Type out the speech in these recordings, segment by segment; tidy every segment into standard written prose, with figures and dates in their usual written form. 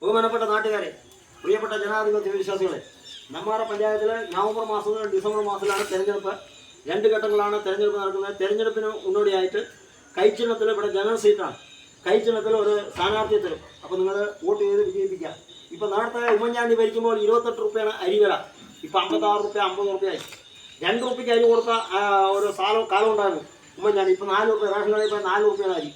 ബഹുമാനപ്പെട്ട നാട്ടുകാരെ, പ്രിയപ്പെട്ട ജനാധിപത്യ വിശ്വാസികളെ, നമ്മുടെ പഞ്ചായത്തിൽ നവംബർ മാസം മുതൽ ഡിസംബർ മാസത്തിലാണ് തെരഞ്ഞെടുപ്പ്. 2 ഘട്ടങ്ങളാണ് തെരഞ്ഞെടുപ്പ് നടക്കുന്നത്. തെരഞ്ഞെടുപ്പിന് മുന്നോടിയായിട്ട് കൈച്ചിഹ്നത്തിൽ ഇവിടെ ജനറൽ സീറ്റാണ്. കൈച്ചിഹ്നത്തിൽ ഒരു സ്ഥാനാർത്ഥിയെ തരും. അപ്പോൾ നിങ്ങൾ വോട്ട് ചെയ്ത് വിജയിപ്പിക്കുക. ഇപ്പോൾ നേരത്തെ ഉമ്മൻചാണ്ടി ഭരിക്കുമ്പോൾ 28 രൂപയാണ് അരി വില. ഇപ്പോൾ 56 രൂപ 50 രൂപയായി. 2 രൂപയ്ക്ക് അരി കൊടുത്ത ഒരു കാലം ഉണ്ടായിരുന്നു ഉമ്മൻചാണ്ടി. ഇപ്പോൾ 4 രൂപ റേഷൻ കടയിൽ ഇപ്പോൾ 4 രൂപയാണ് അരി.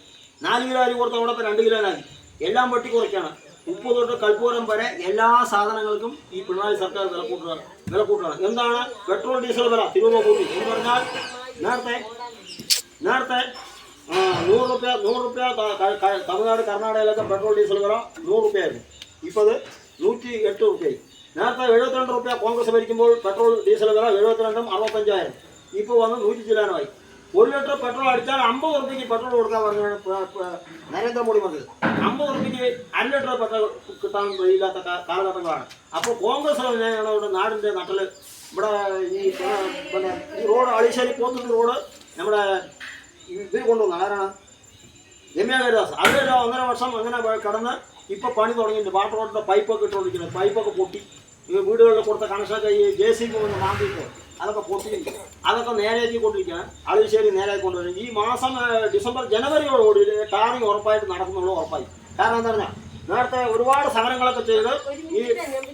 4 കിലോ അരി കൊടുത്ത അവിടെ ഇപ്പോൾ 2 കിലോ അരി. എല്ലാം വെട്ടി കുറയ്ക്കാണ്. ഉപ്പ് തൊട്ട് കൽപ്പൂരം വരെ എല്ലാ സാധനങ്ങൾക്കും ഈ പിണറായി സർക്കാർ വില കൂട്ടുകയാണ്. എന്താണ് പെട്രോൾ ഡീസൽ വില തിരുവ കൂട്ടി എന്ന് പറഞ്ഞാൽ നേരത്തെ 100 രൂപ തമിഴ്നാട് കർണാടകയിലൊക്കെ പെട്രോൾ ഡീസൽ വില 100 രൂപയായിരുന്നു. ഇപ്പോൾ അത് 108 രൂപയായി. നേരത്തെ 72 രൂപ കോൺഗ്രസ് ഭരിക്കുമ്പോൾ പെട്രോൾ ഡീസൽ വില 72ഉം 65ആയിരുന്നു. ഇപ്പോൾ വന്ന് 100 ചില്ലാനമായി. 1 ലിറ്റർ പെട്രോൾ അടിച്ചാൽ 50 രൂപയ്ക്ക് പെട്രോൾ കൊടുക്കാൻ പറഞ്ഞാണ് നരേന്ദ്രമോദി പറഞ്ഞത്. 50 രൂപയ്ക്ക് 1 ലിറ്റർ പെട്രോൾ കിട്ടാൻ കഴിയില്ലാത്ത കാലഘട്ടങ്ങളാണ്. അപ്പോൾ കോൺഗ്രസ് ഇവിടെ നാടിൻ്റെ നട്ടിൽ ഇവിടെ ഈ റോഡ് അളീശ്ശേരി പോത്തുണ്ടി റോഡ് നമ്മുടെ ഇത് കൊണ്ടുവന്നു ആരാണ് രമ്യ ഹരിദാസ്. അത് 1.5 വർഷം അങ്ങനെ കടന്ന് ഇപ്പോൾ പണി തുടങ്ങിയിട്ടുണ്ട്. വാട്ടർ റോഡിൻ്റെ പൈപ്പൊക്കെ ഇട്ടുകൊണ്ടിരിക്കുന്നത്. പൈപ്പൊക്കെ പൊട്ടി വീടുകളിൽ കൊടുത്ത കണക്ഷനൊക്കെ ഈ JCB കൊണ്ട് മാന്തിയിട്ട് അതൊക്കെ പൊട്ടി അതൊക്കെ നേരെയാക്കി കൊണ്ടിരിക്കുകയാണ്. അളീശ്ശേരി നേരെയാക്കി കൊണ്ടുവരും. ഈ മാസം ജനുവരിയോടുകൂടി ടാറിങ് ഉറപ്പായിട്ട് നടക്കുന്നുള്ളൂ ഉറപ്പായി. കാരണം എന്താ പറഞ്ഞാൽ നേരത്തെ ഒരുപാട് സമരങ്ങളൊക്കെ ചെയ്ത് ഈ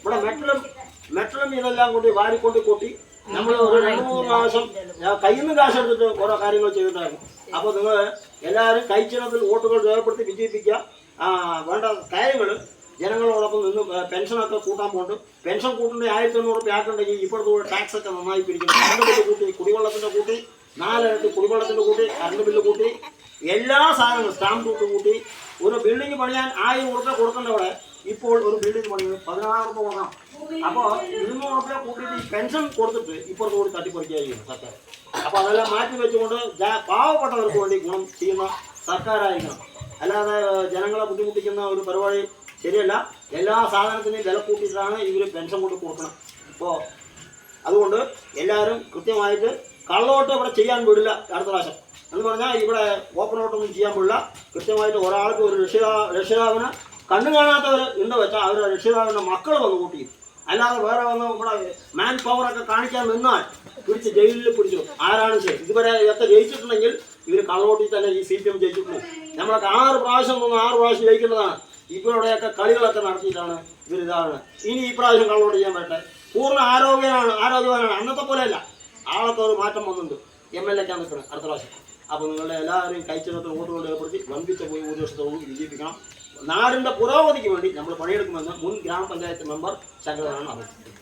ഇവിടെ മെറ്റലും ഇതെല്ലാം കൊണ്ട് വാരിക്കൊണ്ട് കൊട്ടി നമ്മൾ ഒരു 2-3 പ്രാവശ്യം കയ്യിൽ നിന്ന് കാശ് എടുത്തിട്ട് ഓരോ കാര്യങ്ങൾ ചെയ്തിട്ടായിരുന്നു. അപ്പോൾ നിങ്ങൾ എല്ലാവരും കൈച്ചിഹ്നത്തിൽ വോട്ടുകൾ രേഖപ്പെടുത്തി വിജയിപ്പിക്കുക. വേണ്ട കാര്യങ്ങൾ ജനങ്ങളോടൊപ്പം നിന്ന് പെൻഷനൊക്കെ കൂട്ടാൻ പോകുന്നുണ്ട്. പെൻഷൻ കൂട്ടുണ്ടെങ്കിൽ 1500 രൂപ ആക്കുന്നുണ്ടെങ്കിൽ ഇപ്പോഴത്തെ ടാക്സൊക്കെ നന്നായി പിരിക്കുന്നു. കറണ്ട് ബില്ല് കൂട്ടി, കുടിവെള്ളത്തിൻ്റെ കൂട്ടി, 4 ഇരട്ടി കുടിവെള്ളത്തിൻ്റെ കൂട്ടി, കറണ്ട് ബില്ല് കൂട്ടി, എല്ലാ സാധനങ്ങളും സ്റ്റാമ്പ് ഡ്യൂട്ടി കൂട്ടി. ഒരു ബിൽഡിംഗ് പണിയാൻ 1000 രൂപ കൊടുക്കേണ്ട അവിടെ ഇപ്പോൾ ഒരു ബിൽഡിംഗ് പണിയുന്നത് 16 രൂപ കൊടുക്കണം. അപ്പോൾ 200 രൂപ കൂട്ടിയിട്ട് ഈ പെൻഷൻ കൊടുത്തിട്ട് ഇപ്പുറത്ത് കൂടി തട്ടിപ്പറിക്കുകയായിരുന്നു സർക്കാർ. അപ്പോൾ അതെല്ലാം മാറ്റി വെച്ചുകൊണ്ട് പാവപ്പെട്ടവർക്ക് വേണ്ടി ഗുണം ചെയ്യുന്ന സർക്കാരായിരിക്കണം. അല്ലാതെ ജനങ്ങളെ ബുദ്ധിമുട്ടിക്കുന്ന ഒരു പരിപാടി ശരിയല്ല. എല്ലാ സാധനത്തിനും വില കൂട്ടിയിട്ടാണ് ഇവർ പെൻഷൻ കൊണ്ട് കൊടുക്കണം. അപ്പോൾ അതുകൊണ്ട് എല്ലാവരും കൃത്യമായിട്ട് കള്ളവോട്ട് ഇവിടെ ചെയ്യാൻ വിടില്ല. അടുത്ത പ്രാവശ്യം എന്ന് പറഞ്ഞാൽ ഇവിടെ ഓപ്പൺ വോട്ടൊന്നും ചെയ്യാൻ വിടില്ല. കൃത്യമായിട്ട് ഒരാൾക്ക് ഒരു രക്ഷിതാവിന് കണ്ണു കാണാത്തവർ ഉണ്ട് വെച്ചാൽ അവർ രക്ഷിതാവിൻ്റെ മക്കൾ വന്ന് കൂട്ടി. അല്ലാതെ വേറെ വന്ന് ഇവിടെ മാൻ പവറൊക്കെ കാണിക്കാൻ നിന്നാൽ പിടിച്ച് ജയിലിൽ പിടിച്ചു. ആരാണ് ശരി ഇതുവരെ എത്ര ജയിച്ചിട്ടുണ്ടെങ്കിൽ ഇവർ കള്ളവോട്ടിൽ തന്നെ ഈ CPM ജയിച്ചിട്ടുണ്ട്. നമ്മളൊക്കെ 6 പ്രാവശ്യം 6 പ്രാവശ്യം ജയിക്കേണ്ടതാണ്. ഇപ്പോൾ ഇവിടെയൊക്കെ കളികളൊക്കെ നടത്തിയിട്ടാണ് ഇവരിതാണ്. ഇനി ഈ പ്രാവശ്യം കള്ളവോട്ട് ചെയ്യാൻ പറ്റേ. പൂർണ്ണ ആരോഗ്യവാനാണ്. അന്നത്തെ പോലെയല്ല. ആളൊക്കെ ഒരു മാറ്റം വന്നിട്ടുണ്ട്. MLA-ക്കാണ് നിൽക്കുന്നത് അടുത്ത പ്രാവശ്യം. അപ്പോൾ നിങ്ങളുടെ എല്ലാവരെയും കൈച്ചിഹ്നത്തിൽ വോട്ടുകൾ ഏർപ്പെടുത്തി വമ്പിച്ച പോയി 1 വർഷത്തോളം വിജയിപ്പിക്കണം. നാടിൻ്റെ പുരോഗതിക്ക് വേണ്ടി നമ്മൾ പണിയെടുക്കുമെന്ന് മുൻ ഗ്രാമപഞ്ചായത്ത് മെമ്പർ ശങ്കരനാണ് അറിയിച്ചത്.